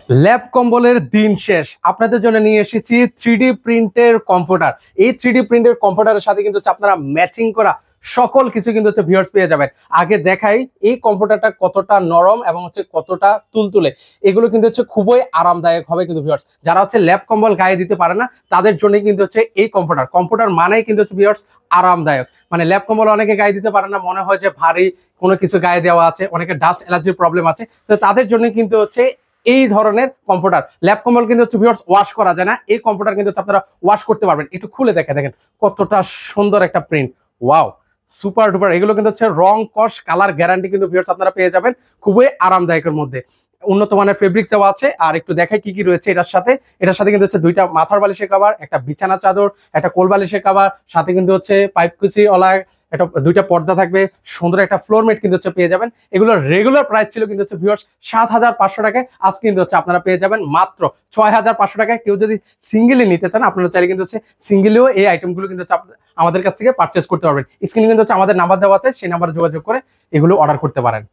Lab কম্বলের দিন শেষ। আপনাদের জন্য নিয়ে এসেছি 3D প্রিন্টের কম্ফোর্টার। এই 3D প্রিন্টের কম্ফোর্টারের সাথে কিন্তু আপনারা ম্যাচিং করা সকল কিছু কিন্তু ভিউয়ার্স পেয়ে যাবেন। আগে দেখাই এই কম্ফোর্টারটা কতটা নরম এবং কতটা তুলতুলে। এগুলো কিন্তু খুবই আরামদায়ক হবে কিন্তু ভিউয়ার্স। যারা ল্যাব কম্বল গায়ে দিতে পারে না তাদের জন্য কিন্তু এই কম্ফোর্টার। কম্ফোর্টার মানেই কিন্তু ভিউয়ার্স আরামদায়ক। মানে ল্যাব কম্বল অনেকে গায়ে দিতে পারে না, মনে হয় যে ভারী কোনো কিছু গায়ে দেওয়া আছে, অনেকে ডাস্ট অ্যালার্জির প্রবলেম আছে, তো তাদের জন্য কিন্তু এই ধরনের কম্পিউটার। ল্যাব কম্বল কিন্তু ভিউয়ার্স ওয়াশ করা যায় না, এই কম্পিউটার কিন্তু আপনারা ওয়াশ করতে পারবেন। একটু খুলে দেখেন কতটা সুন্দর একটা প্রিন্ট। Wow, super duper. এগুলো কিন্তু রং কস কালার গ্যারান্টি কিন্তু ভিউয়ার্স আপনারা পেয়ে যাবেন খুবই আরামদায়কের মধ্যে। উন্নত মানের ফেব্রিক দেওয়া আছে। আর একটু দেখাই কি কি রয়েছে এটার সাথে। এটার সাথে কিন্তু দুইটা মাথার বালিশের কভার, একটা বিছানা চাদর, একটা কোল বালিশের কভার, সাথে কিন্তু পাইপ কুচি ওলা একটা দুইটা পর্দা থাকবে, সুন্দর একটা ফ্লোর ম্যাট কিন্তু পেয়ে যাবেন। এগুলোর রেগুলার প্রাইস ছিল কিন্তু ভিউয়ার্স ৭৫০০ টাকায়। আজ কিন্তু আপনারা পেয়ে যাবেন মাত্র ৬৫০০ টাকায়। কেউ যদি সিঙ্গেলি নিতে চান আপনারা চাইলে কিন্তু সিঙ্গেলেও এই আইটেমগুলো কিন্তু আমাদের কাছ থেকে পারচেস করতে পারবেন। স্ক্রিনে কিন্তু আমাদের নাম্বার দেওয়া আছে, সেই নাম্বারে যোগাযোগ করে এগুলো অর্ডার করতে পারেন।